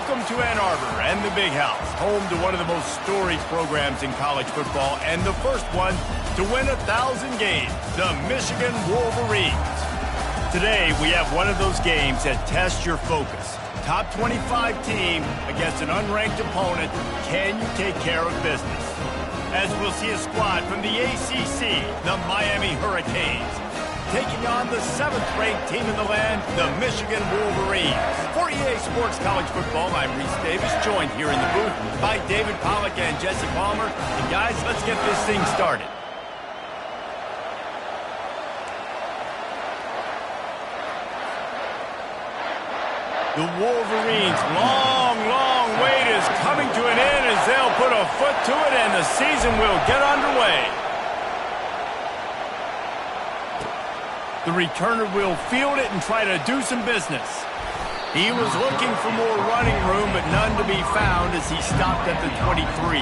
Welcome to Ann Arbor and the Big House, home to one of the most storied programs in college football and the first one to win 1,000 games, the Michigan Wolverines. Today, we have one of those games that tests your focus. Top 25 team against an unranked opponent. Can you take care of business? As we'll see a squad from the ACC, the Miami Hurricanes, taking on the 7th-ranked team in the land, the Michigan Wolverines. For EA Sports College Football, I'm Reese Davis, joined here in the booth by David Pollack and Jesse Palmer. And guys, let's get this thing started. The Wolverines' long wait is coming to an end as they'll put a foot to it and the season will get underway. The returner will field it and try to do some business. He was looking for more running room, but none to be found as he stopped at the 23.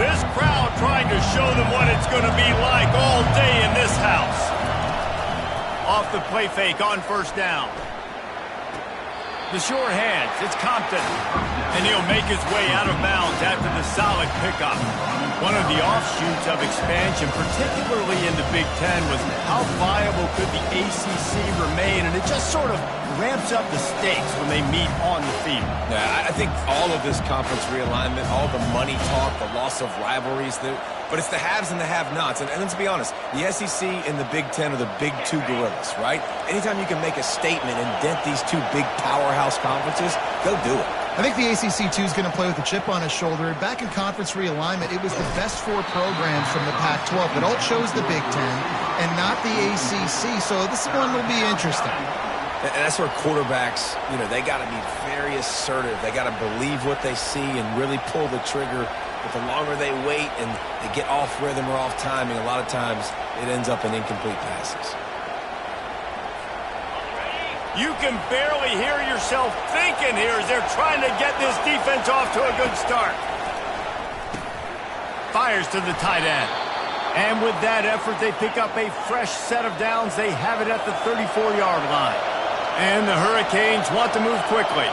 This crowd trying to show them what it's going to be like all day in this house. Off the play fake on first down. The sure hands, it's Compton. And he'll make his way out of bounds after the solid pickup. One of the offshoots of expansion, particularly in the Big Ten, was how viable could the ACC remain, and it just sort of ramps up the stakes when they meet on the field. Yeah, I think all of this conference realignment, all the money talk, the loss of rivalries, but it's the haves and the have-nots. And let's be honest, the SEC and the Big Ten are the big two gorillas, right? Anytime you can make a statement and dent these two big powerhouse conferences, go do it. I think the ACC, too, is going to play with a chip on his shoulder. Back in conference realignment, it was the best 4 programs from the Pac-12 that all chose the Big Ten and not the ACC, so this one will be interesting. And that's where quarterbacks, they got to be very assertive. They got to believe what they see and really pull the trigger. But the longer they wait and they get off rhythm or off timing, a lot of times it ends up in incomplete passes. You can barely hear yourself thinking here as they're trying to get this defense off to a good start. Fires to the tight end. And with that effort, they pick up a fresh set of downs. They have it at the 34-yard line. And the Hurricanes want to move quickly.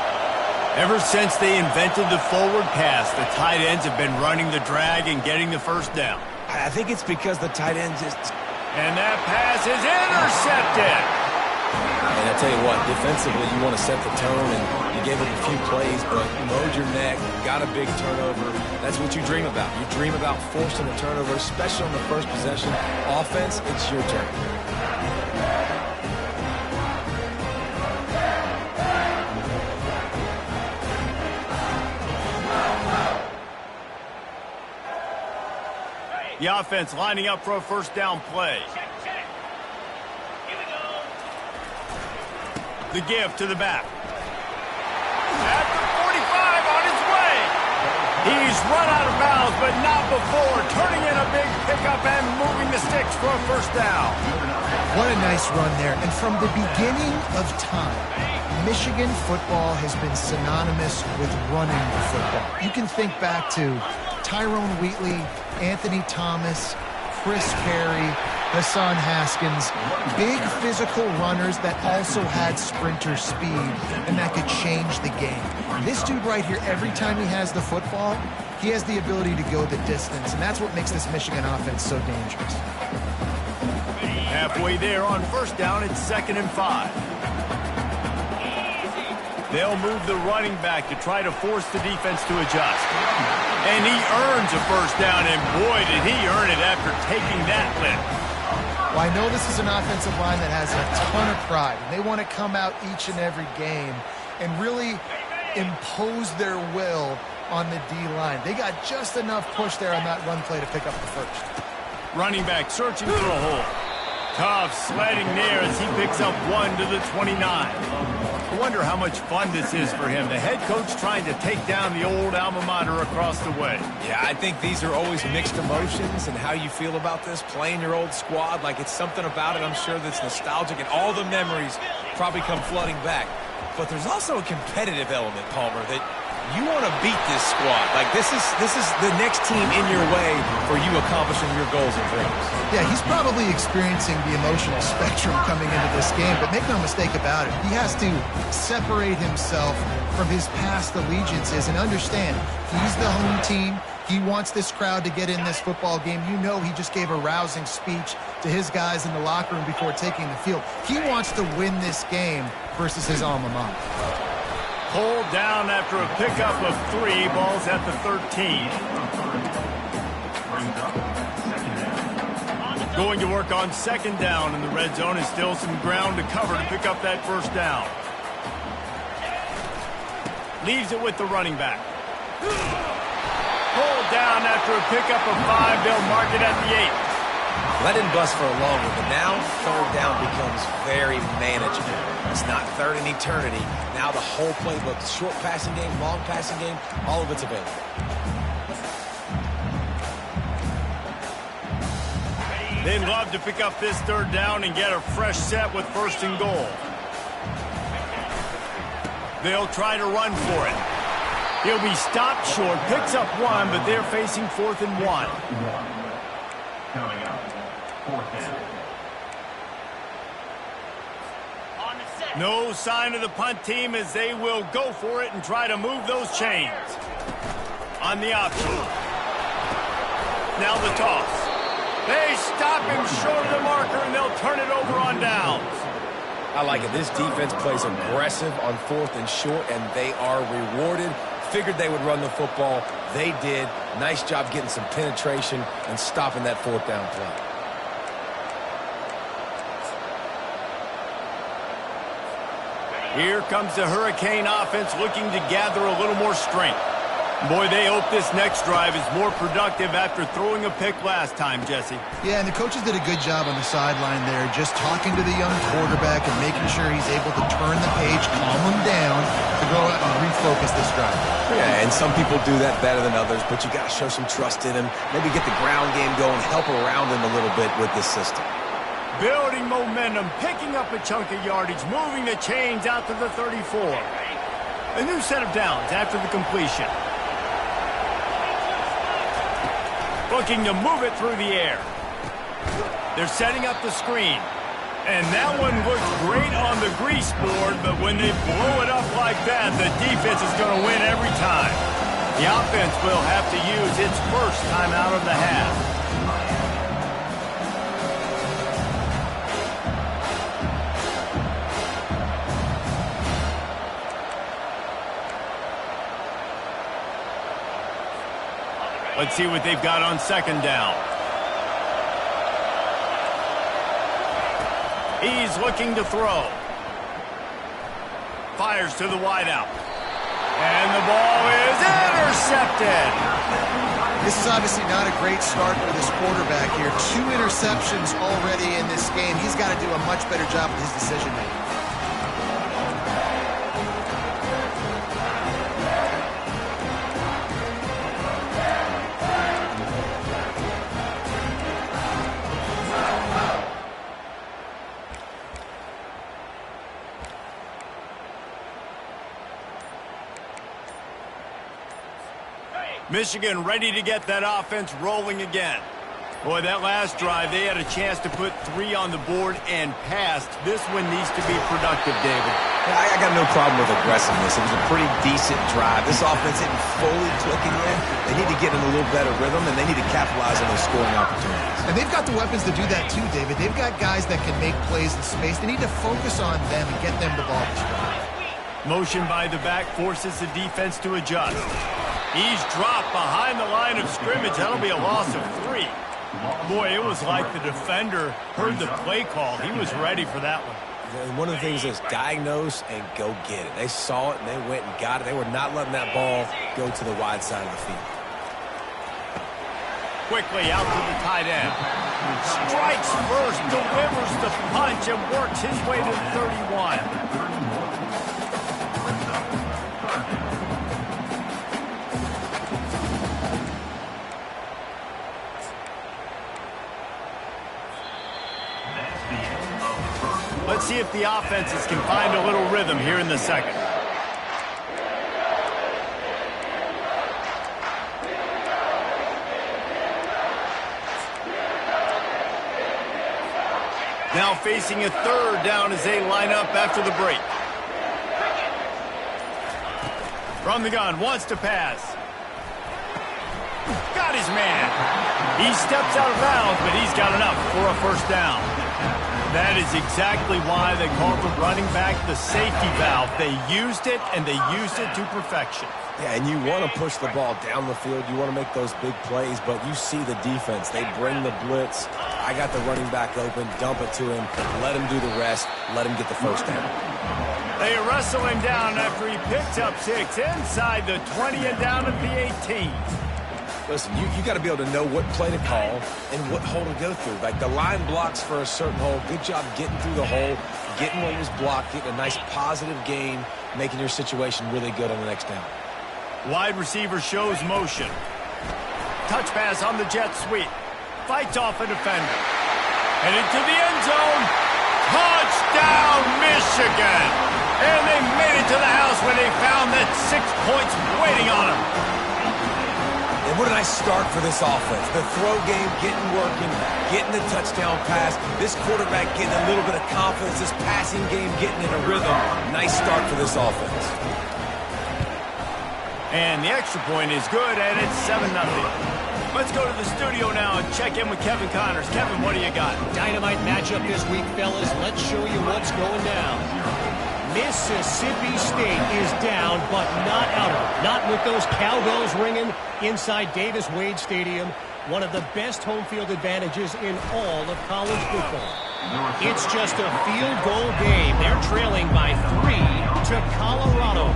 Ever since they invented the forward pass, the tight ends have been running the drag and getting the first down. I think it's because the tight ends just... And that pass is intercepted. And I tell you what, defensively, you want to set the tone, and you gave up a few plays, but you mowed your neck, got a big turnover. That's what you dream about. You dream about forcing a turnover, especially on the first possession. Offense, it's your turn. The offense lining up for a first down play. The give to the back. At the 45 on his way. He's run out of bounds, but not before turning in a big pickup and moving the sticks for a first down. What a nice run there. And from the beginning of time, Michigan football has been synonymous with running the football. You can think back to Tyrone Wheatley, Anthony Thomas, Chris Perry, Hassan Haskins, big physical runners that also had sprinter speed and that could change the game. This dude right here, every time he has the football, he has the ability to go the distance, and that's what makes this Michigan offense so dangerous. Halfway there on first down, it's 2nd and 5. They'll move the running back to try to force the defense to adjust. And he earns a first down, and boy, did he earn it after taking that lift. Well, I know this is an offensive line that has a ton of pride. They want to come out each and every game and really impose their will on the D-line. They got just enough push there on that run play to pick up the first. Running back searching for a hole. Tough sledding there as he picks up 1 to the 29. I wonder how much fun this is for him. The head coach trying to take down the old alma mater across the way. Yeah, I think these are always mixed emotions, and how you feel about this, playing your old squad, like it's something about it, I'm sure, that's nostalgic, and all the memories probably come flooding back. But there's also a competitive element, Palmer, that You want to beat this squad. Like, this is the next team in your way for you accomplishing your goals and dreams. Yeah, he's probably experiencing the emotional spectrum coming into this game, but make no mistake about it. He has to separate himself from his past allegiances and understand he's the home team. He wants this crowd to get in this football game. You know he just gave a rousing speech to his guys in the locker room before taking the field. He wants to win this game versus his alma mater. Pulled down after a pickup of 3. Ball's at the 13. Going to work on second down in the red zone, and still some ground to cover to pick up that first down. Leaves it with the running back. Pulled down after a pickup of 5. They'll mark it at the 8. Let him bust for a long one, but now third down becomes very manageable. It's not third in eternity. Now the whole playbook, short passing game, long passing game, all of it's available. They'd love to pick up this third down and get a fresh set with first and goal. They'll try to run for it. He'll be stopped short, picks up 1, but they're facing 4th and 1. Coming up, 4th down. No sign of the punt team as they will go for it and try to move those chains. On the option. Now the toss. They stop him short of the marker, and they'll turn it over on downs. I like it. This defense plays aggressive on 4th and short, and they are rewarded. Figured they would run the football. They did. Nice job getting some penetration and stopping that 4th down play. Here comes the Hurricane offense looking to gather a little more strength. Boy, they hope this next drive is more productive after throwing a pick last time, Jesse. Yeah, and the coaches did a good job on the sideline there, just talking to the young quarterback and making sure he's able to turn the page, calm him down, to go out and refocus this drive. Yeah, and some people do that better than others, but you got to show some trust in him. Maybe get the ground game going, help around him a little bit with this system. Building momentum, picking up a chunk of yardage, moving the chains out to the 34. A new set of downs after the completion. Looking to move it through the air. They're setting up the screen. And that one looks great on the grease board, but when they blow it up like that, the defense is going to win every time. The offense will have to use its first time out of the half. Let's see what they've got on second down. He's looking to throw. Fires to the wideout. And the ball is intercepted. This is obviously not a great start for this quarterback here. 2 interceptions already in this game. He's got to do a much better job with his decision-making. Michigan ready to get that offense rolling again. Boy, that last drive, they had a chance to put 3 on the board and passed. This one needs to be productive, David. Yeah, I got no problem with aggressiveness. It was a pretty decent drive. This offense isn't fully clicking in. They need to get in a little better rhythm, and they need to capitalize on those scoring opportunities. And they've got the weapons to do that too, David. They've got guys that can make plays in space. They need to focus on them and get them the ball this drive. Motion by the back forces the defense to adjust. He's dropped behind the line of scrimmage. That'll be a loss of 3. Boy, it was like the defender heard the play call. He was ready for that one. And one of the things is diagnose and go get it. They saw it and they went and got it. They were not letting that ball go to the wide side of the field. Quickly out to the tight end. Strikes first, delivers the punch, and works his way to the 31. Let's see if the offenses can find a little rhythm here in the second. Now facing a third down as they line up after the break. From the gun, wants to pass. Got his man. He steps out of bounds, but he's got enough for a first down. That is exactly why they called the running back the safety valve. They used it, and they used it to perfection. Yeah, and you want to push the ball down the field. You want to make those big plays, but you see the defense. They bring the blitz. I got the running back open, dump it to him, let him do the rest, let him get the first down. They wrestle him down after he picks up 6 inside the 20 and down at the 18. Listen, you got to be able to know what play to call and what hole to go through. Like the line blocks for a certain hole. Good job getting through the hole, getting what was blocked, getting a nice positive gain, making your situation really good on the next down. Wide receiver shows motion. Touch pass on the jet sweep. Fights off a defender. And into the end zone. Touchdown, Michigan! And they made it to the house when they found that 6 points waiting on them. And what a nice start for this offense. The throw game getting working, getting the touchdown pass. This quarterback getting a little bit of confidence. This passing game getting in a rhythm. Nice start for this offense. And the extra point is good, and it's 7-0. Let's go to the studio now and check in with Kevin Connors. Kevin, what do you got? Dynamite matchup this week, fellas. Let's show you what's going down. Mississippi State is down, but not out of it. Not with those cowbells ringing inside Davis-Wade Stadium, one of the best home field advantages in all of college football. It's just a field goal game. They're trailing by 3 to Colorado.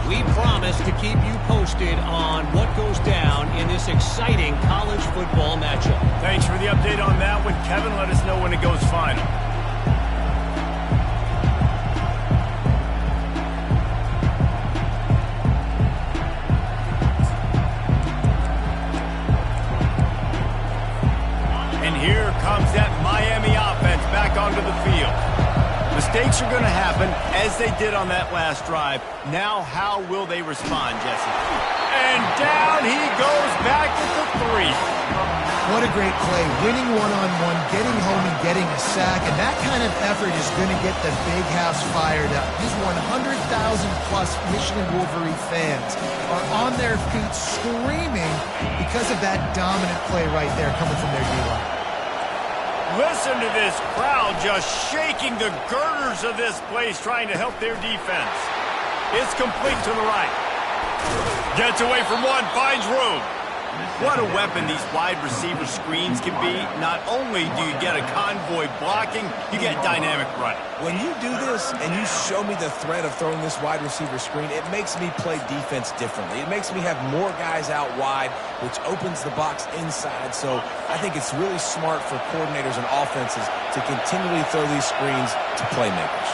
We promise to keep you posted on what goes down in this exciting college football matchup. Thanks for the update on that one, Kevin. Let us know when it goes final. And here comes that Miami offense back onto the field. Mistakes are going to happen, as they did on that last drive. Now, how will they respond, Jesse? And down he goes back at the 3. What a great play. Winning one-on-one, getting home and getting a sack, and that kind of effort is going to get the big house fired up. These 100,000-plus Michigan Wolverine fans are on their feet screaming because of that dominant play right there coming from their D-line. Listen to this crowd just shaking the girders of this place trying to help their defense. It's complete to the right. Gets away from one, finds room. What a weapon these wide receiver screens can be. Not only do you get a convoy blocking, you get dynamic running. When you do this and you show me the threat of throwing this wide receiver screen, it makes me play defense differently. It makes me have more guys out wide, which opens the box inside. So I think it's really smart for coordinators and offenses to continually throw these screens to playmakers.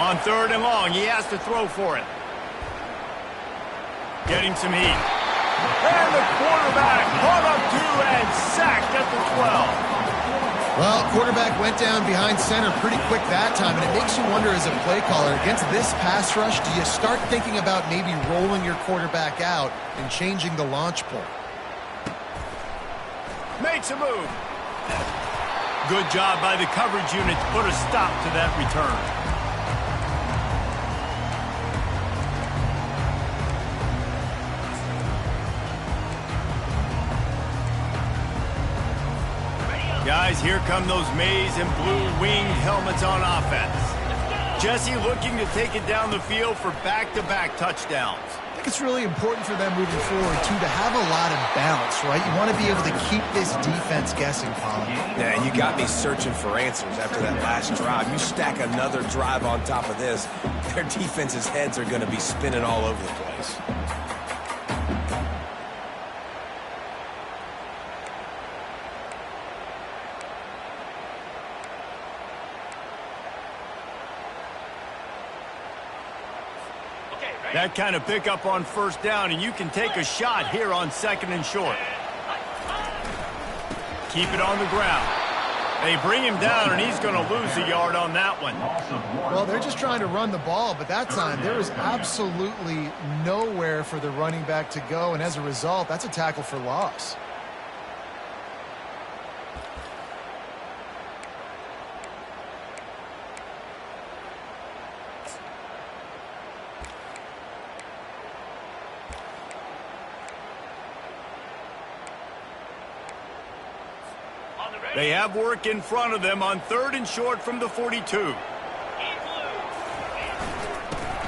On 3rd and long, he has to throw for it. Getting some heat. And the quarterback caught up to and sacked at the 12. Well, quarterback went down behind center pretty quick that time, and it makes you wonder as a play caller, against this pass rush, do you start thinking about maybe rolling your quarterback out and changing the launch point? Makes a move. Good job by the coverage unit to put a stop to that return. Guys, here come those maize and blue winged helmets on offense. Jesse looking to take it down the field for back-to-back touchdowns. I think it's really important for them moving forward, too, to have a lot of balance, right? You want to be able to keep this defense guessing, Colin. Yeah, you got me searching for answers after that last drive. You stack another drive on top of this, their defense's heads are going to be spinning all over the place. That kind of pickup on 1st down, and you can take a shot here on 2nd and short. Keep it on the ground. They bring him down, and he's going to lose a yard on that one. Well, they're just trying to run the ball, but that time there was absolutely nowhere for the running back to go, and as a result, that's a tackle for loss. They have work in front of them on 3rd and short from the 42.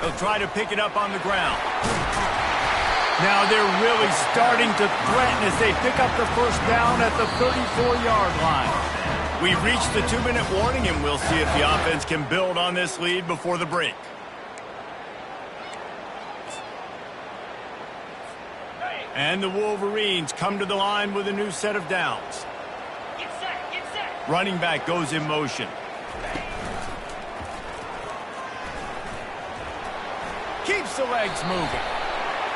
They'll try to pick it up on the ground. Now they're really starting to threaten as they pick up the first down at the 34-yard line. We've reached the 2-minute warning, and we'll see if the offense can build on this lead before the break. And the Wolverines come to the line with a new set of downs. Get set. Running back goes in motion. Keeps the legs moving.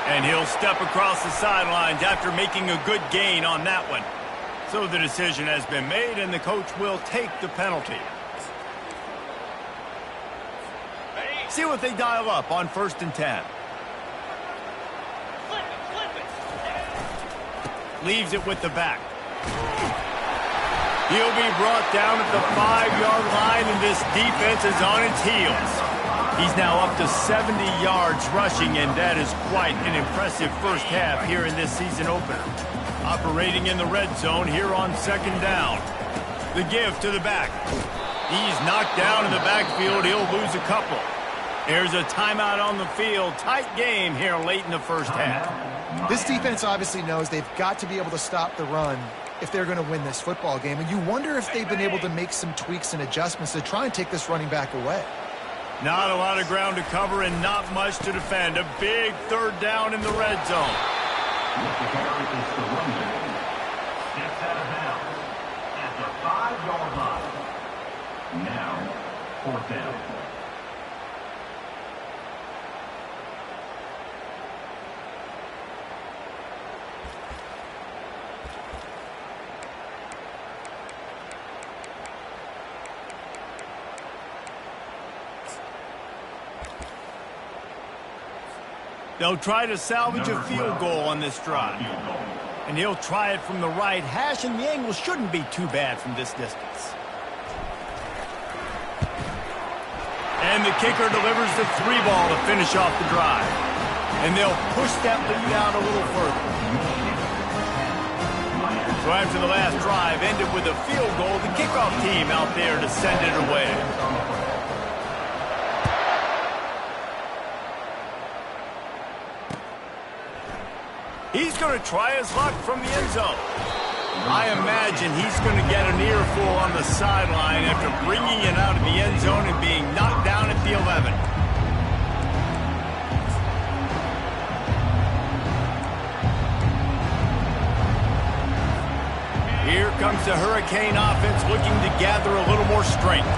And he'll step across the sidelines after making a good gain on that one. So the decision has been made, and the coach will take the penalty. See what they dial up on 1st and 10. Flip it. Leaves it with the back. He'll be brought down at the 5-yard line, and this defense is on its heels. He's now up to 70 yards rushing, and that is quite an impressive first half here in this season opener. Operating in the red zone here on 2nd down. The give to the back. He's knocked down in the backfield. He'll lose a couple. There's a timeout on the field. Tight game here late in the first half. This defense obviously knows they've got to be able to stop the run if they're going to win this football game. And you wonder if they've been able to make some tweaks and adjustments to try and take this running back away. Not a lot of ground to cover and not much to defend. A big 3rd down in the red zone. Steps out of bounds at the 5-yard line. Now, 4th down. They'll try to salvage a field goal on this drive. And he'll try it from the right hash, and the angle shouldn't be too bad from this distance. And the kicker delivers the 3 ball to finish off the drive. And they'll push that lead out a little further. So after the last drive ended with a field goal, the kickoff team out there to send it away. He's going to try his luck from the end zone. I imagine he's going to get an earful on the sideline after bringing it out of the end zone and being knocked down at the 11. Here comes the Hurricane offense looking to gather a little more strength.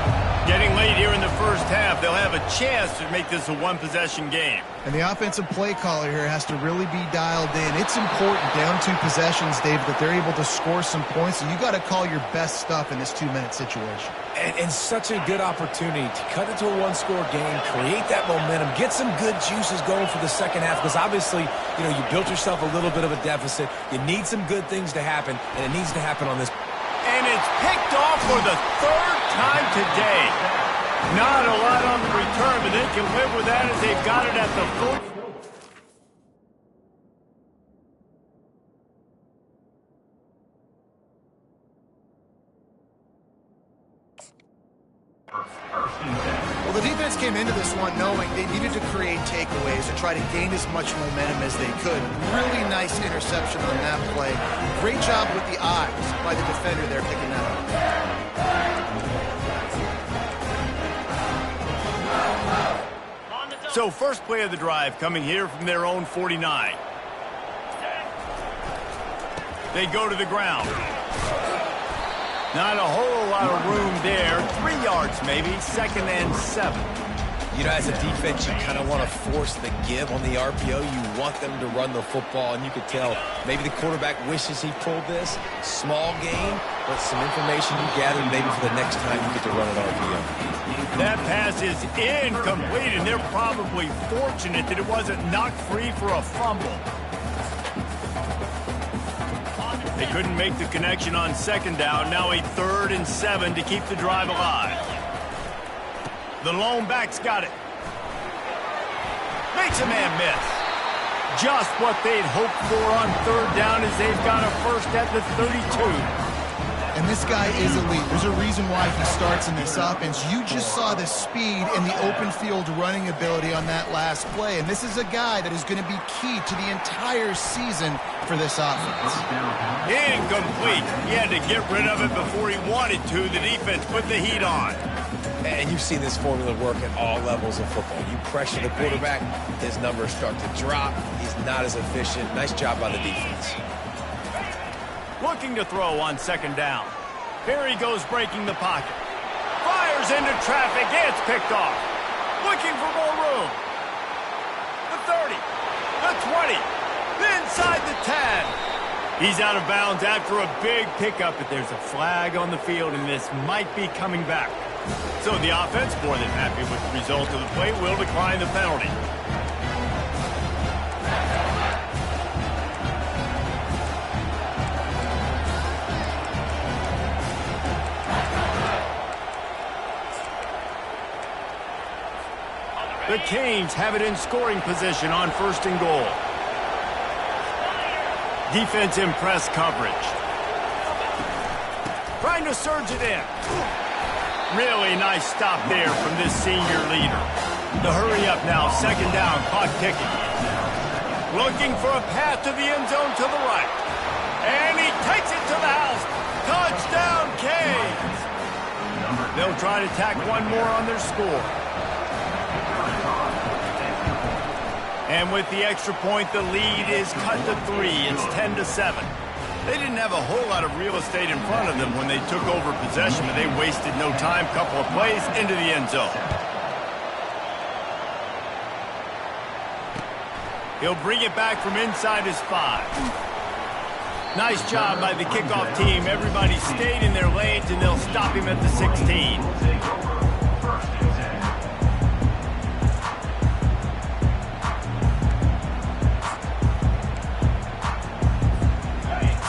Getting late here in the first half, they'll have a chance to make this a one-possession game. And the offensive play caller here has to really be dialed in. It's important down 2 possessions, David, that they're able to score some points. And you got to call your best stuff in this 2-minute situation. And such a good opportunity to cut it to a 1-score game, create that momentum, get some good juices going for the second half. Because obviously, you know, you built yourself a little bit of a deficit. You need some good things to happen, and it needs to happen on this. And it's picked off for the 3rd time today. Not a lot on the return, but they can live with that as they've got it at the 40. Well, the defense came into this one knowing they needed to create takeaways and try to gain as much momentum as they could. Really nice interception on that play. Great job with the eyes by the defender there picking that up. So first play of the drive coming here from their own 49. They go to the ground. Not a whole lot of room there. 3 yards maybe, 2nd and 7. You know, as a defense, you kind of want to force the give on the RPO. You want them to run the football, and you could tell maybe the quarterback wishes he pulled this. Small game, but some information you gathered maybe for the next time you get to run an RPO. That pass is incomplete, and they're probably fortunate that it wasn't knocked free for a fumble. They couldn't make the connection on 2nd down. Now a 3rd and 7 to keep the drive alive. The lone back's got it. Makes a man miss. Just what they'd hoped for on 3rd down as they've got a first at the 32. And this guy is elite. There's a reason why he starts in this offense. You just saw the speed and the open field running ability on that last play. And this is a guy that is going to be key to the entire season for this offense. Incomplete. He had to get rid of it before he wanted to. The defense put the heat on. And you've seen this formula work at all levels of football. You pressure the quarterback, his numbers start to drop. He's not as efficient. Nice job by the defense. Looking to throw on second down. Here he goes breaking the pocket. Fires into traffic. It's picked off. Looking for more room. The 30. The 20. Inside the 10. He's out of bounds after a big pickup, but there's a flag on the field, and this might be coming back. So the offense, more than happy with the result of the play, will decline the penalty. The Canes have it in scoring position on 1st and goal. Defense in press coverage. Trying to surge it in. Really nice stop there from this senior leader. The hurry up now, second down, clock ticking. Looking for a path to the end zone to the right. And he takes it to the house. Touchdown, Canes. They'll try to tack one more on their score. And with the extra point, the lead is cut to 3. It's 10-7. They didn't have a whole lot of real estate in front of them when they took over possession, but they wasted no time. Couple of plays into the end zone. He'll bring it back from inside his 5. Nice job by the kickoff team. Everybody stayed in their lanes, and they'll stop him at the 16.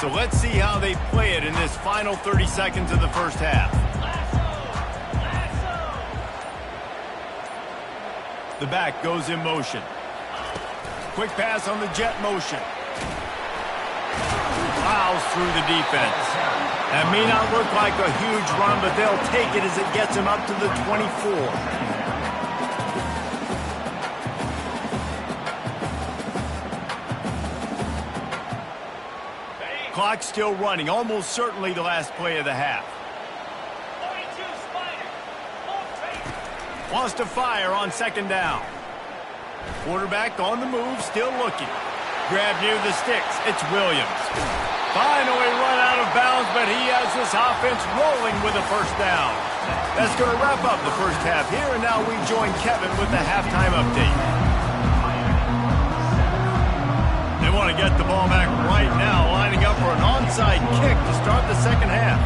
So let's see how they play it in this final 30 seconds of the first half. The back goes in motion. Quick pass on the jet motion. Plows through the defense. That may not look like a huge run, but they'll take it as it gets him up to the 24. Clock still running, almost certainly the last play of the half. 42 Spider. Wants to fire on second down. Quarterback on the move, still looking. Grab near the sticks. It's Williams. Finally run out of bounds, but he has this offense rolling with a first down. That's going to wrap up the first half here, and now we join Kevin with the halftime update. They want to get the ball back right now, lining up for an onside kick to start the second half.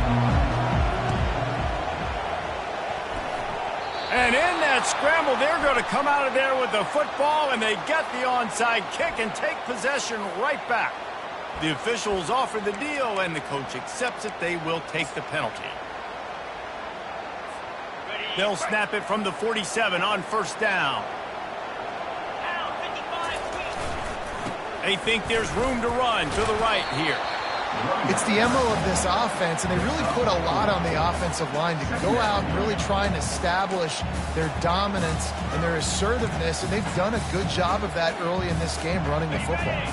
And in that scramble, they're going to come out of there with the football, and they get the onside kick and take possession right back. The officials offer the deal, and the coach accepts it. They will take the penalty. They'll snap it from the 47 on first down. They think there's room to run to the right here. It's the MO of this offense, and they really put a lot on the offensive line to go out and really try and establish their dominance and their assertiveness, and they've done a good job of that early in this game running the football.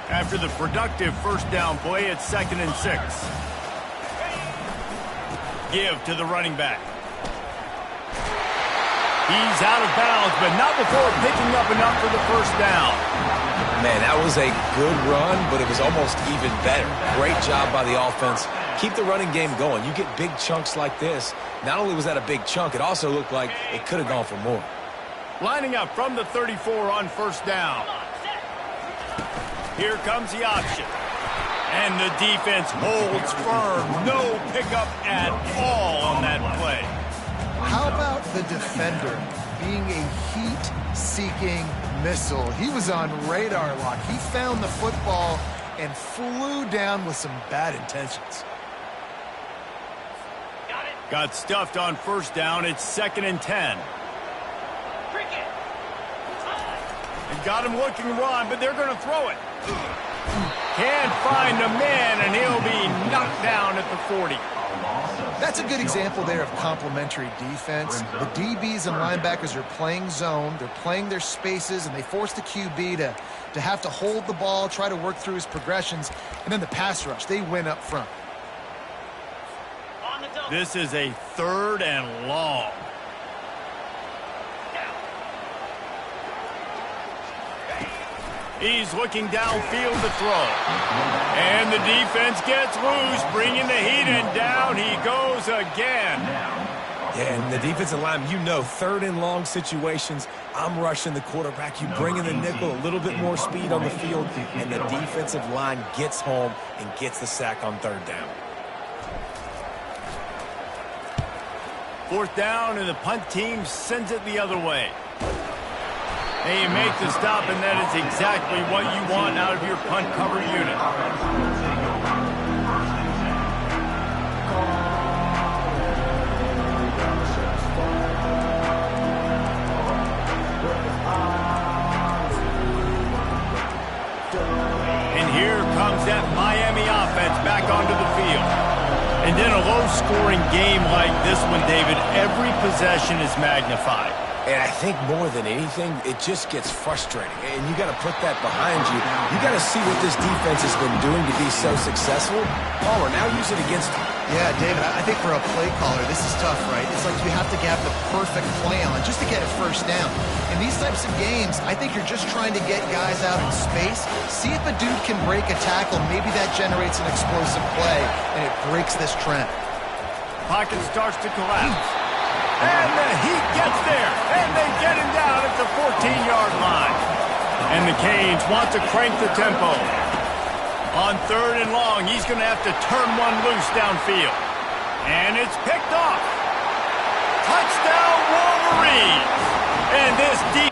After the productive first down play, it's 2nd and 6. Give to the running back. He's out of bounds, but not before picking up enough for the first down. Man, that was a good run, but it was almost even better. Great job by the offense. Keep the running game going. You get big chunks like this. Not only was that a big chunk, it also looked like it could have gone for more. Lining up from the 34 on first down. Here comes the option. And the defense holds firm. No pickup at all on that play. How about the defender being a heat-seeking missile? He was on radar lock. He found the football and flew down with some bad intentions. Got stuffed on first down. It's 2nd and 10. And got him looking to run, but they're going to throw it. Can't find a man, and he'll be knocked down at the 40. That's a good example there of complementary defense. The DBs and linebackers are playing zone, they're playing their spaces, and they force the QB to have to hold the ball, try to work through his progressions, and then the pass rush, they win up front. This is a 3rd and long. He's looking downfield to throw. And the defense gets loose, bringing the heat, and down he goes again. Yeah, and the defensive line, you know, 3rd and long situations, I'm rushing the quarterback. You bring in the nickel, a little bit more speed on the field, and the defensive line gets home and gets the sack on 3rd down. 4th down, and the punt team sends it the other way. And you make the stop, and that is exactly what you want out of your punt cover unit. And here comes that Miami offense back onto the field. And in a low-scoring game like this one, David, every possession is magnified. And I think more than anything, it just gets frustrating. And you got to put that behind you. You got to see what this defense has been doing to be so successful. Palmer, now use it against him. Yeah, David, I think for a play caller, this is tough, right? It's like you have to have the perfect play on just to get a 1st down. In these types of games, I think you're just trying to get guys out in space, see if a dude can break a tackle. Maybe that generates an explosive play, and it breaks this trend. Pocket starts to collapse. And the Heat gets there, and they get him down at the 14-yard line. And the Canes want to crank the tempo. On 3rd and long, he's going to have to turn one loose downfield. And it's picked off. Touchdown, Wolverines! And this defense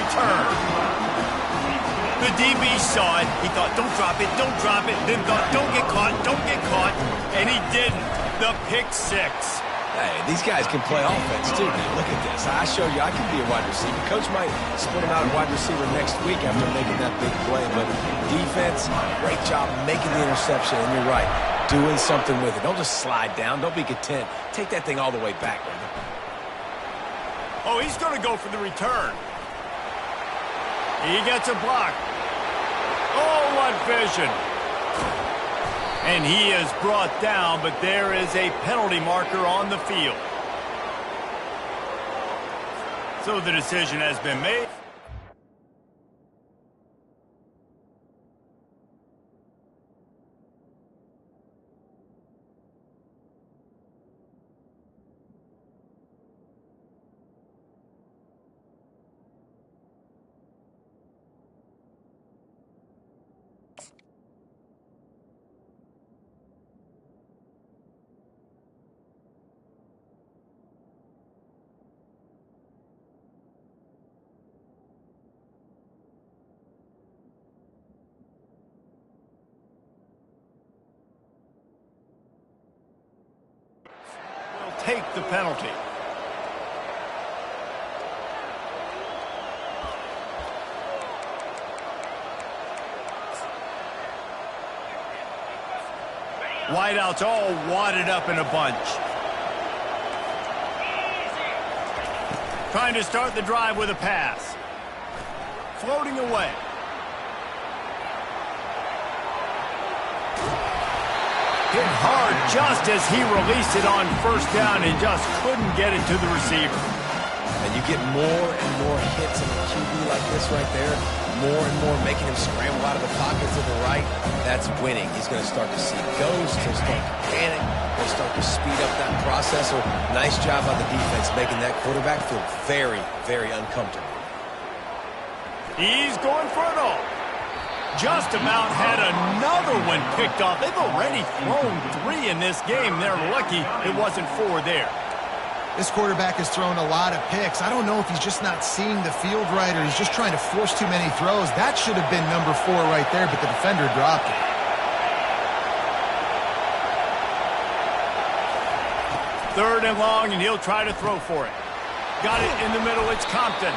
return. The DB saw it. He thought, don't drop it, don't drop it. Then thought, don't get caught, don't get caught. And he didn't. The pick 6. Hey, these guys can play offense, too, man. Look at this. I show you I can be a wide receiver. Coach might split him out at wide receiver next week after making that big play. But defense, great job making the interception. And you're right, doing something with it. Don't just slide down. Don't be content. Take that thing all the way back, man. Oh, he's going to go for the return. He gets a block. Oh, what vision. And he is brought down, but there is a penalty marker on the field. So the decision has been made. Take the penalty. Wideouts all wadded up in a bunch. Trying to start the drive with a pass. Floating away. Hit hard just as he released it on 1st down and just couldn't get it to the receiver. And you get more and more hits in a QB like this right there, more and more making him scramble out of the pocket to the right. That's winning. He's going to start to see ghosts. He'll start to panic. He'll start to speed up that process. So nice job by the defense making that quarterback feel very, very uncomfortable. He's going for it all. Just about had another one picked off. They've already thrown 3 in this game. They're lucky it wasn't 4 there. This quarterback has thrown a lot of picks. I don't know if he's just not seeing the field right or he's just trying to force too many throws. That should have been number 4 right there, but the defender dropped it. 3rd and long, and he'll try to throw for it. Got it in the middle. It's Compton.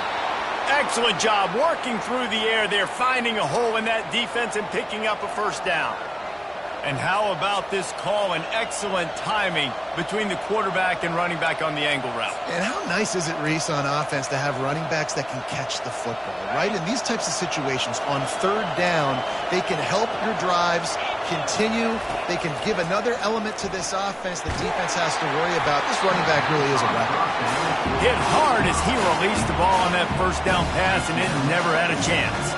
Excellent job working through the air there, finding a hole in that defense and picking up a 1st down. And how about this call and excellent timing between the quarterback and running back on the angle route? And how nice is it, Reese, on offense to have running backs that can catch the football, right? In these types of situations, on 3rd down, they can help your drives continue. They can give another element to this offense the defense has to worry about. This running back really is a weapon. Hit hard as he released the ball on that 1st down pass, and it never had a chance.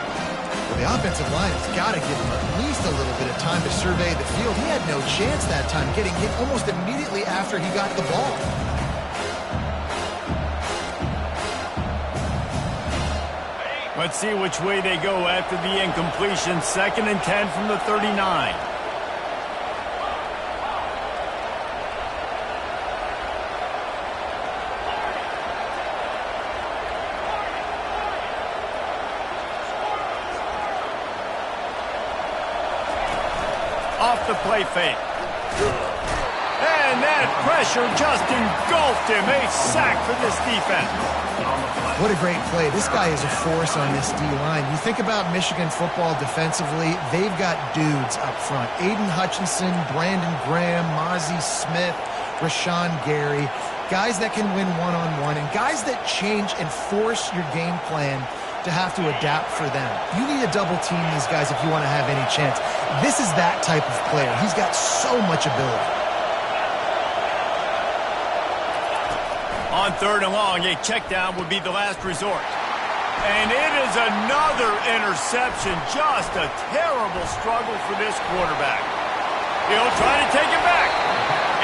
Well, the offensive line has got to give him at least a little bit of time to survey the field. He had no chance that time, getting hit almost immediately after he got the ball. Let's see which way they go after the incompletion. 2nd and 10 from the 39. Off the play fake. And that pressure just engulfed him. A sack for this defense. What a great play. This guy is a force on this D-line. You think about Michigan football defensively, they've got dudes up front. Aiden Hutchinson, Brandon Graham, Mozzie Smith, Rashawn Gary. Guys that can win one-on-one and guys that change and force your game plan to have to adapt for them. You need to double team these guys if you want to have any chance. This is that type of player. He's got so much ability. On 3rd and long, a check down would be the last resort. And it is another interception. Just a terrible struggle for this quarterback. He'll try to take it back.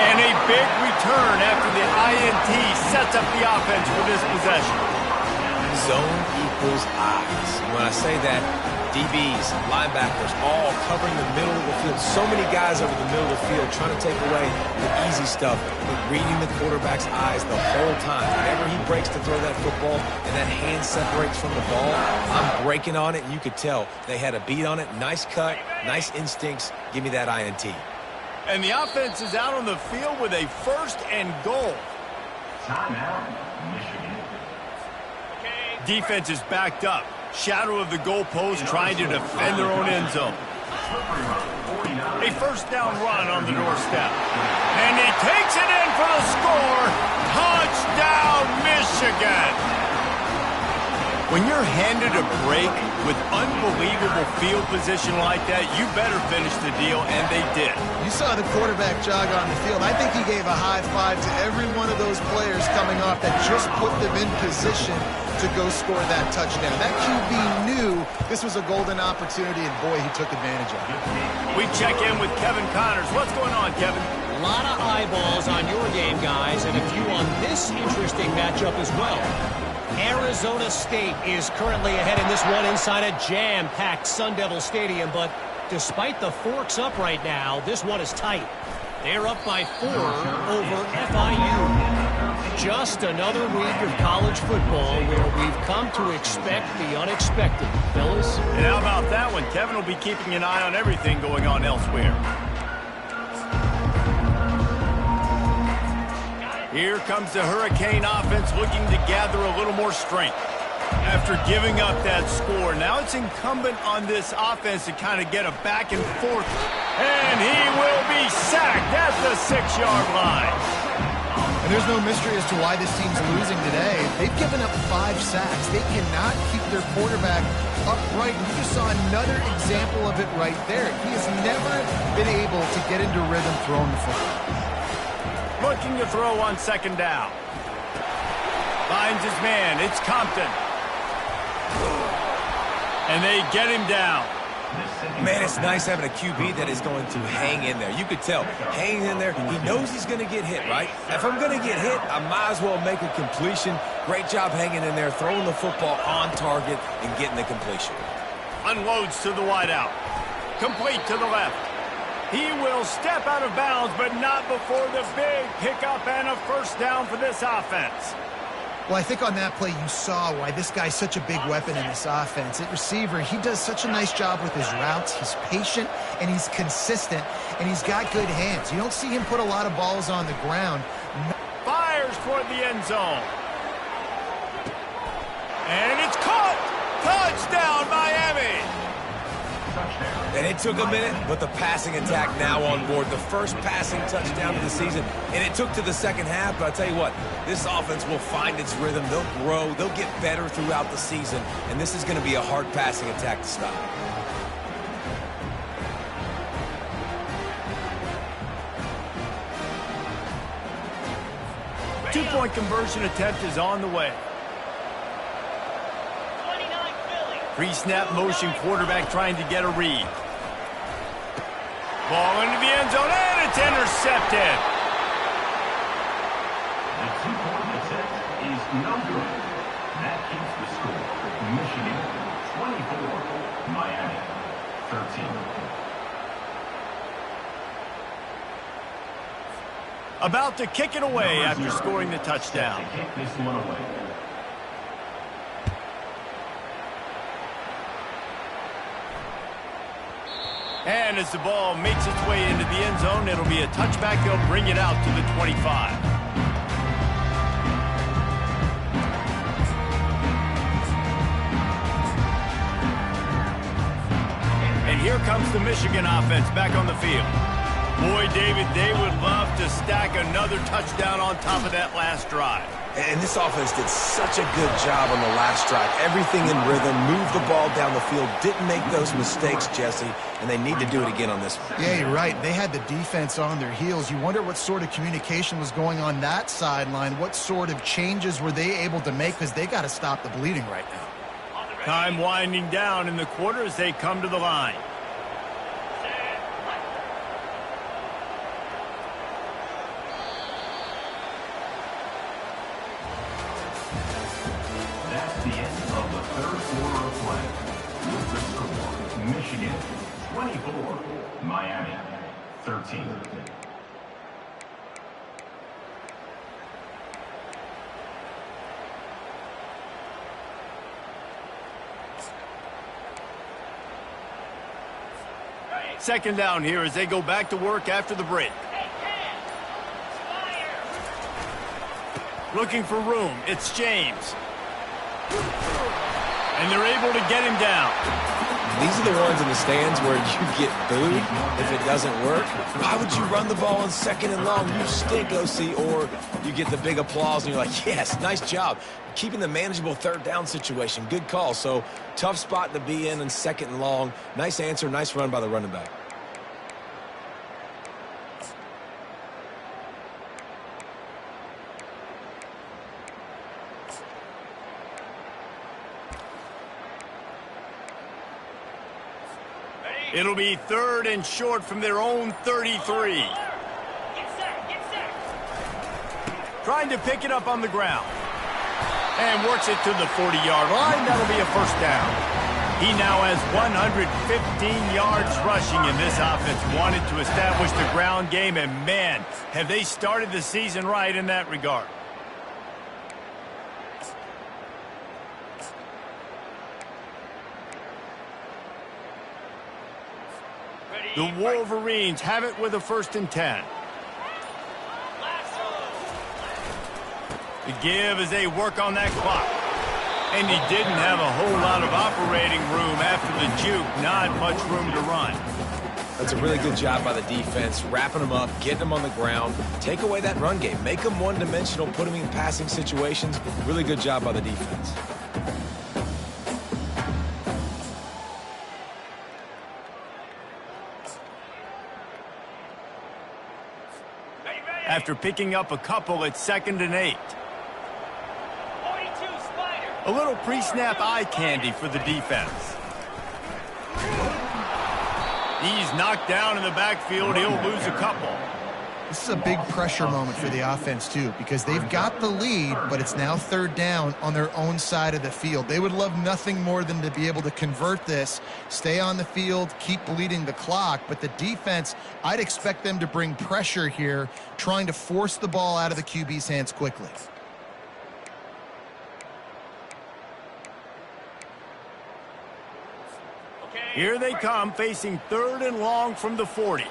And a big return after the INT sets up the offense for this possession. Zone equals eyes. When I say that, DBs, linebackers, all covering the middle of the field. So many guys over the middle of the field trying to take away the easy stuff, but reading the quarterback's eyes the whole time. Whenever he breaks to throw that football and that hand separates from the ball, I'm breaking on it, and you could tell they had a beat on it. Nice cut, nice instincts. Give me that INT. And the offense is out on the field with a 1st and goal. Timeout, Michigan. Defense is backed up. Shadow of the goalpost trying to defend their own end zone. A 1st down run on the doorstep. And he takes it in for the score. Touchdown, Michigan. When you're handed a break with unbelievable field position like that, you better finish the deal, and they did. You saw the quarterback jog on the field. I think he gave a high five to every one of those players coming off that just put them in position to go score that touchdown. That QB knew this was a golden opportunity, and boy, he took advantage of it. We check in with Kevin Connors. What's going on, Kevin? A lot of eyeballs on your game, guys, and a few on this interesting matchup as well. Arizona State is currently ahead in this one inside a jam-packed Sun Devil Stadium, but despite the forks up right now, this one is tight. They're up by 4 over FIU. Just another week of college football where we've come to expect the unexpected, fellas. And how about that one? Kevin will be keeping an eye on everything going on elsewhere. Here comes the Hurricane offense looking to gather a little more strength. After giving up that score, now it's incumbent on this offense to kind of get a back and forth. And he will be sacked at the 6-yard line. And there's no mystery as to why this team's losing today. They've given up 5 sacks. They cannot keep their quarterback upright. You just saw another example of it right there. He has never been able to get into rhythm throwing the football. Looking to throw on 2nd down. Finds his man. It's Compton. And they get him down. Man, it's nice having a QB that is going to hang in there. You could tell. Hanging in there. He knows he's going to get hit, right? If I'm going to get hit, I might as well make a completion. Great job hanging in there, throwing the football on target, and getting the completion. Unloads to the wideout. Complete to the left. He will step out of bounds, but not before the big pickup and a 1st down for this offense. Well, I think on that play you saw why this guy's such a big weapon in this offense. At receiver, he does such a nice job with his routes. He's patient, and he's consistent, and he's got good hands. You don't see him put a lot of balls on the ground. fires toward the end zone. And it's caught! Touchdown, Miami! And it took a minute, but the passing attack now on board. The first passing touchdown of the season, and it took to the second half, but I'll tell you what, this offense will find its rhythm. They'll grow. They'll get better throughout the season, and this is going to be a hard passing attack to stop. Two-point conversion attempt is on the way. 29 Philly. Pre-snap motion quarterback trying to get a read. Ball into the end zone, and it's intercepted. The two-point attempt is no good. That keeps the score. Michigan 24, Miami 13. About to kick it away after scoring the touchdown. To kick this one away. And as the ball makes its way into the end zone, it'll be a touchback. They'll bring it out to the 25. And here comes the Michigan offense back on the field. Boy, David, they would love to stack another touchdown on top of that last drive. And this offense did such a good job on the last drive. Everything in rhythm, moved the ball down the field, didn't make those mistakes, Jesse, and they need to do it again on this one. Yeah, you're right. They had the defense on their heels. You wonder what sort of communication was going on that sideline. What sort of changes were they able to make, because they got to stop the bleeding right now. Time winding down in the quarter as they come to the line. That's the end of the third quarter of play. With the score, Michigan 24, Miami 13. Second down here as they go back to work after the break. Looking for room. It's James. And they're able to get him down. These are the ones in the stands where you get booed if it doesn't work. Why would you run the ball on second and long? You stink, OC. Or you get the big applause and you're like, yes, nice job. Keeping the manageable third down situation. Good call. So tough spot to be in second and long. Nice answer, nice run by the running back. It'll be third and short from their own 33. Get set. Trying to pick it up on the ground. And works it to the 40-yard line. That'll be a first down. He now has 115 yards rushing, and this offense wanted to establish the ground game, and man, have they started the season right in that regard. The Wolverines have it with a 1st and 10. The give as they work on that clock. And he didn't have a whole lot of operating room after the juke. Not much room to run. That's a really good job by the defense, wrapping them up, getting them on the ground. Take away that run game. Make them one-dimensional, put them in passing situations. Really good job by the defense. After picking up a couple, it's 2nd and 8. 42 Spider. A little pre-snap eye candy for the defense. He's knocked down in the backfield. He'll lose a couple. This is a big pressure moment for the offense, too, because they've got the lead, but it's now 3rd down on their own side of the field. They would love nothing more than to be able to convert this, stay on the field, keep bleeding the clock. But the defense, I'd expect them to bring pressure here, trying to force the ball out of the QB's hands quickly. Here they come, facing 3rd and long from the 40.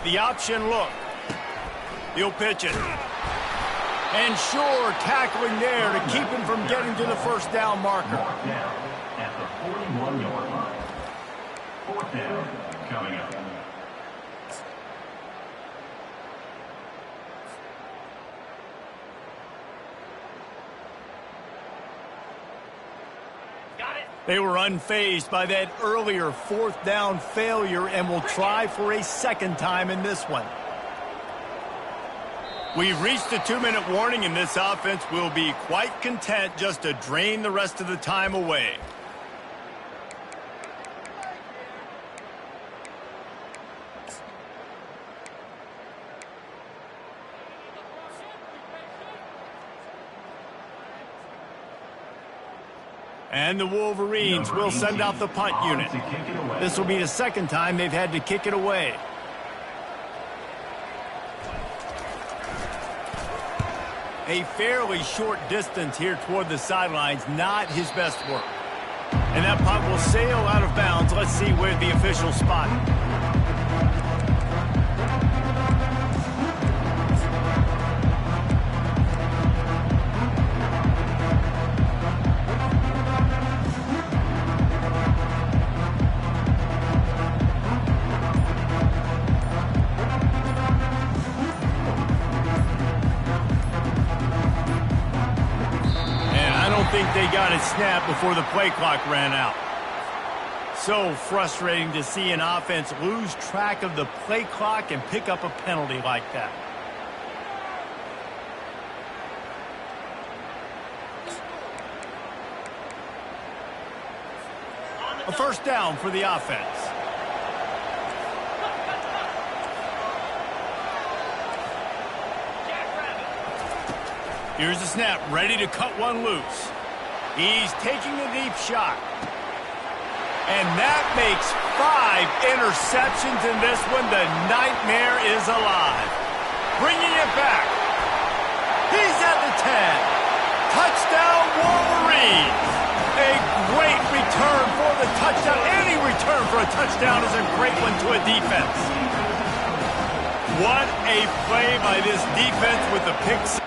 The option look. He'll pitch it. And sure, tackling there to keep him from getting to the first down marker. Marked down at the 41-yard line. Fourth down coming up. They were unfazed by that earlier fourth down failure and will try for a second time in this one. We've reached the 2-minute warning, and this offense will be quite content just to drain the rest of the time away. And the Wolverines will send out the punt unit. This will be the second time they've had to kick it away. A fairly short distance here toward the sidelines, not his best work. And that punt will sail out of bounds. Let's see where the official spot it. They got it snapped before the play clock ran out. So frustrating to see an offense lose track of the play clock and pick up a penalty like that. A first down for the offense. Here's the snap, ready to cut one loose. He's taking a deep shot. And that makes 5 interceptions in this one. The nightmare is alive. Bringing it back. He's at the 10. Touchdown, Wolverines. A great return for the touchdown. Any return for a touchdown is a great one to a defense. What a play by this defense with the pick six.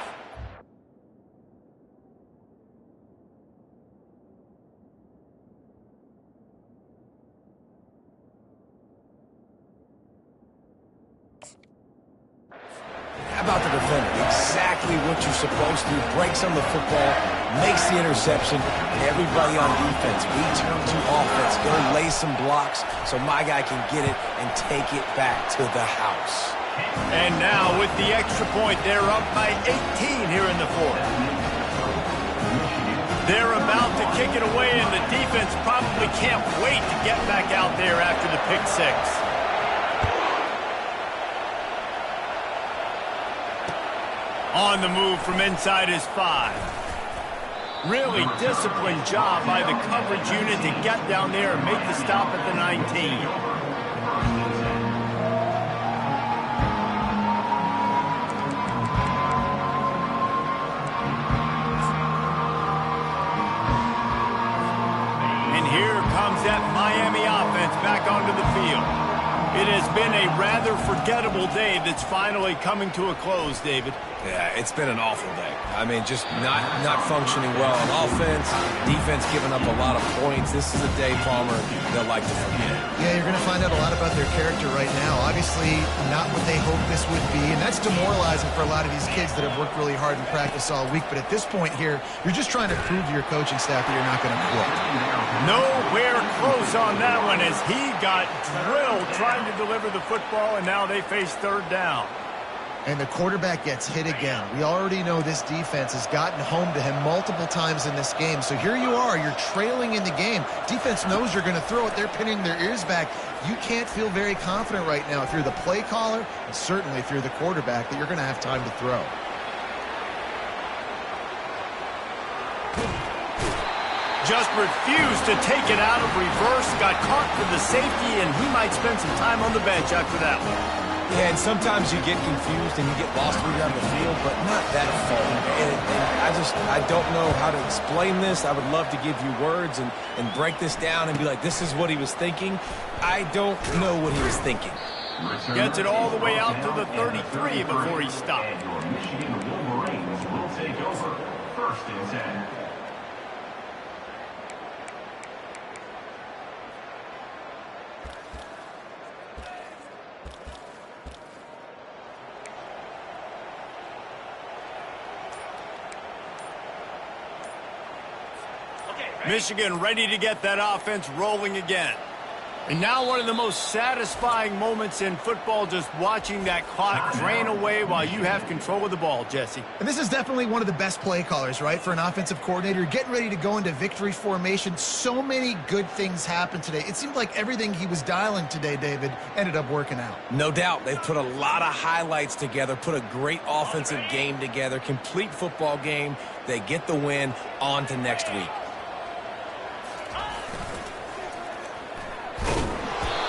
About the defender, exactly what you're supposed to. Breaks on the football, makes the interception. Everybody on defense, we turn to offense. Go lay some blocks so my guy can get it and take it back to the house. And now with the extra point, they're up by 18 here in the fourth. They're about to kick it away, and the defense probably can't wait to get back out there after the pick six. On the move from inside his 5. Really disciplined job by the coverage unit to get down there and make the stop at the 19. And here comes that Miami offense back onto the field. It has been a rather forgettable day that's finally coming to a close, David. Yeah, it's been an awful day. I mean, just not functioning well on offense, defense giving up a lot of points. This is a day, Palmer, they'll like to forget. Yeah, you're going to find out a lot about their character right now. Obviously, not what they hoped this would be, and that's demoralizing for a lot of these kids that have worked really hard in practice all week. But at this point here, you're just trying to prove to your coaching staff that you're not going to quit. Nowhere close on that one as he got drilled trying to deliver the football, and now they face third down. And the quarterback gets hit again. We already know this defense has gotten home to him multiple times in this game. So here you are, you're trailing in the game. Defense knows you're going to throw it. They're pinning their ears back. You can't feel very confident right now if you're the play caller, and certainly if you're the quarterback, that you're going to have time to throw. Just refused to take it out of reverse, got caught for the safety, and he might spend some time on the bench after that one. Yeah, and sometimes you get confused and you get lost when you're on the field, but not that far. And I don't know how to explain this. I would love to give you words and break this down and be like, this is what he was thinking. I don't know what he was thinking. Gets it all the way out to the 33 before he stopped. And your Michigan Wolverines will take over. 1st and 10. Michigan ready to get that offense rolling again. And now one of the most satisfying moments in football, just watching that clock drain away while you have control of the ball, Jesse. And this is definitely one of the best play callers, right, for an offensive coordinator. Getting ready to go into victory formation. So many good things happened today. It seemed like everything he was dialing today, David, ended up working out. No doubt. They've put a lot of highlights together, put a great offensive game together, complete football game. They get the win. On to next week.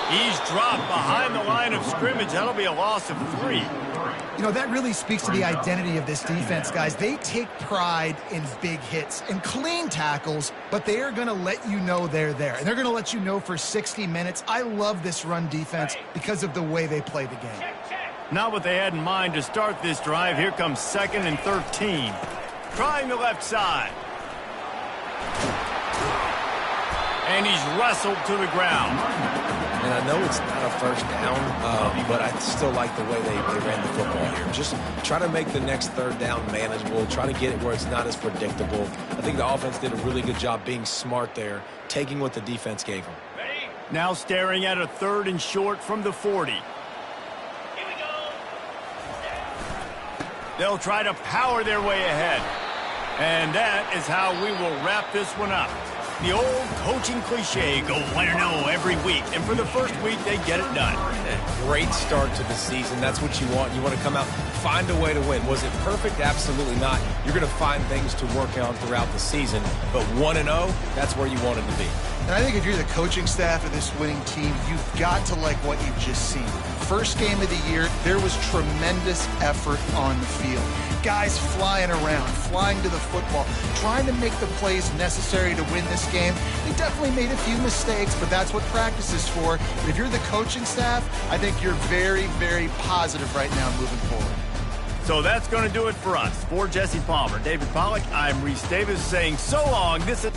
He's dropped behind the line of scrimmage. That'll be a loss of 3. You know, that really speaks to the identity of this defense, guys. They take pride in big hits and clean tackles, but they are going to let you know they're there. And they're going to let you know for 60 minutes. I love this run defense because of the way they play the game. Not what they had in mind to start this drive. Here comes 2nd and 13. Trying the left side. And he's wrestled to the ground. And I know it's not a first down, but I still like the way they ran the football here. Just try to make the next 3rd down manageable. Try to get it where it's not as predictable. I think the offense did a really good job being smart there, taking what the defense gave them. Now staring at a 3rd and short from the 40. Here we go. They'll try to power their way ahead. And that is how we will wrap this one up. The old coaching cliche, go 1-0 every week. And for the first week, they get it done. Great start to the season. That's what you want. You want to come out, find a way to win. Was it perfect? Absolutely not. You're going to find things to work on throughout the season. But 1-0, that's where you want it to be. And I think if you're the coaching staff of this winning team, you've got to like what you've just seen. First game of the year, there was tremendous effort on the field. Guys flying around, flying to the football, trying to make the plays necessary to win this game. They definitely made a few mistakes, but that's what practice is for. But if you're the coaching staff, I think you're very, very positive right now moving forward. So that's going to do it for us. For Jesse Palmer, David Pollack, I'm Reese Davis saying so long. This is...